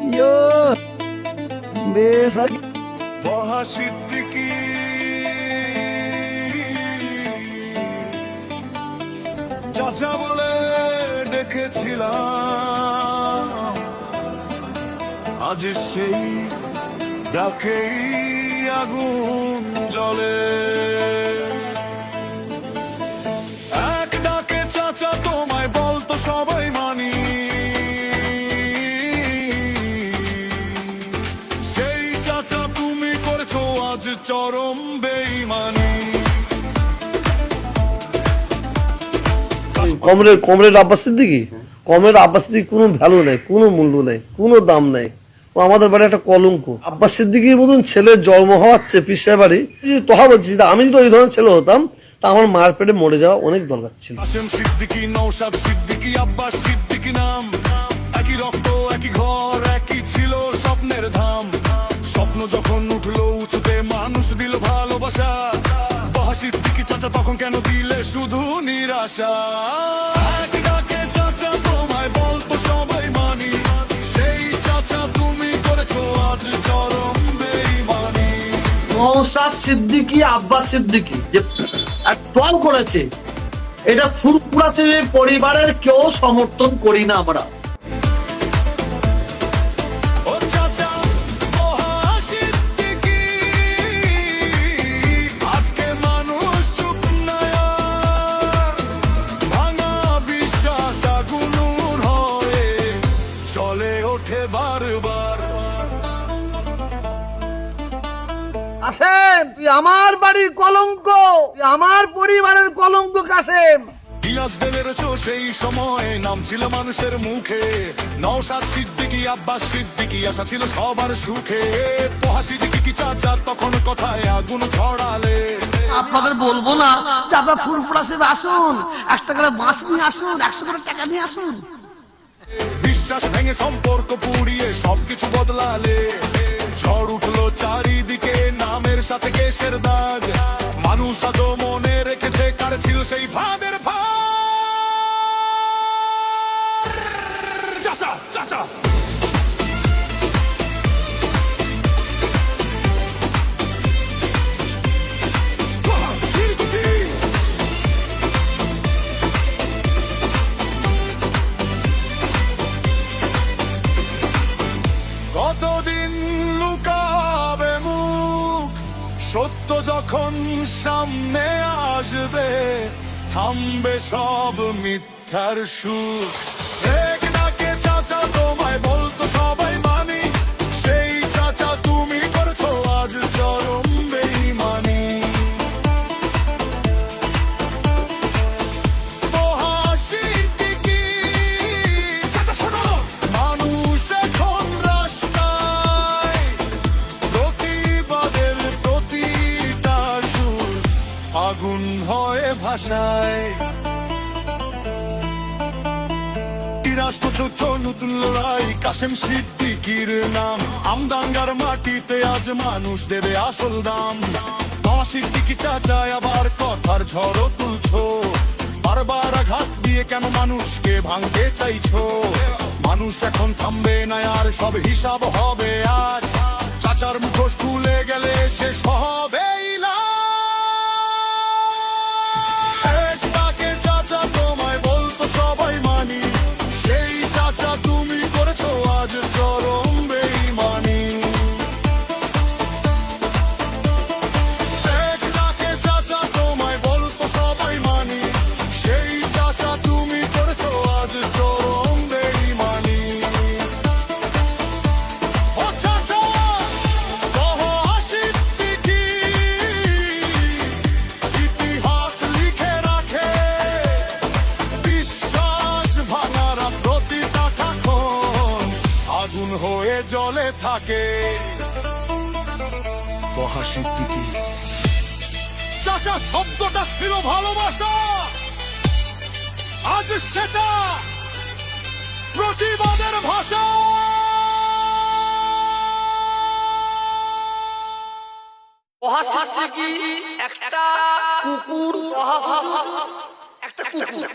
ইয়ো বেশ বহা সিদ্দিকি চাচা বলে ডেকেছিলাম, আজ সেই ডাকেই আগুন জ্বলে। এক ডাকে চাচা তোমায় বলতো সবাই মানি, সেই চাচা তুমি করেছো আজ চরম বেঈমানি। কমরেড আব্বাস সিদ্দিকী, কোনো ভ্যালু নেই, কোনো মূল্য নেই, কোনো দাম নেই। ও আমাদের বাড়ি একটা কলঙ্ক। আব্বাস সিদ্দিকীর মতন ছেলের জন্ম হওয়াচ্ছে পিসের বাড়ি। তোহা বলছি, আমি যদি ওই ধরনের ছেলে হতাম তা আমার মায়ের পেটে মরে যাওয়া অনেক দরকার ছিল। কাশেম সিদ্দিকী, নওশাদ সিদ্দিকী, আব্বাস সিদ্দিকী নাম, একই রক্ত একই ঘর একই ছিল স্বপ্নের ধাম। স্বপ্ন যখন উঠলো উঁচুতে মানুষ দিল ভালোবাসা, বহা সিদ্দিকী চাচা তখন কেন দিলে শুধু নিরাশা। এক ডাকে চাচা তোমায় বলতো সবাই মানি, সেই চাচা তুমি করেছো আজ চরম বেঈমানি। নওশাদ সিদ্দিকী, আব্বাস সিদ্দিকী যে এক দল করেছে, এটা ফুরফুরা পরিবারের কেউ সমর্থন করি না আমরা। কাসেম, তুই আমার বাড়ির কলঙ্ক, তুই আমার পরিবারের কলঙ্ক। কাসেম, সেই সময় নাম ছিল মানুষের মুখে, নওশাদ সিদ্দিকী, আব্বাস সিদ্দিকী, আশা ছিল সবার সুখে। বহা সিদ্দিকী চাচা তখন কথায় আগুন ছড়ালে। আপনাদের বলবো না যে আপনার ফুরফুরা সেব আসুন, 1 টাকা বাঁশ নিয়ে আসুন, 100 করে টাকা নিয়ে আসুন। বিশ্বাস ভেঙে সম্পর্ক পুড়িয়ে সবকিছু বদলালে, ঝড় উঠলো চারিদিকে নামের সাথে কেশের দাগ। মানুষ আজও মনে রেখেছে কার ছিল সেই ভাদের ভার। চাচা চাচা কতদিন লুকাবে মুখ, সত্য যখন সামনে আসবে থামবে সব মিথ্যার সুখ। এক ডাকে চাচা তোমায় বলতো সবাই মানি, সেই চাচা তুমি করেছো আজ চরম বেঈমানি। বহা সিদ্দিকী চাচা শোনো, মানুষ এখন রাস্তায়, প্রতিবাদের প্রতিটা সুর আগুন হয়ে ভাষায়। নতুন লড়াই, কাশেম সিদ্দিকীর নাম, আমদাঙ্গার মাটিতে আজ মানুষ দেবে আসল দাম। বহা সিদ্দিকী চাচা আবার কথার ঝড় তুলছো, বারবার আঘাত দিয়ে কেন মানুষকে ভাঙতে চাইছো। মানুষ এখন থামবে না আর সব হিসাব হবে আজ, চাচার মুখোশ খুলে গেলে শেষ হবে। হয়ে জ্বলে থাকে। বহা সিদ্দিকী চাচা শব্দটা ছিল ভালোবাসা, আজ সেটা প্রতিবাদের ভাষা। বহা সিদ্দিকী একটা কুকুর, একটা কুকুর।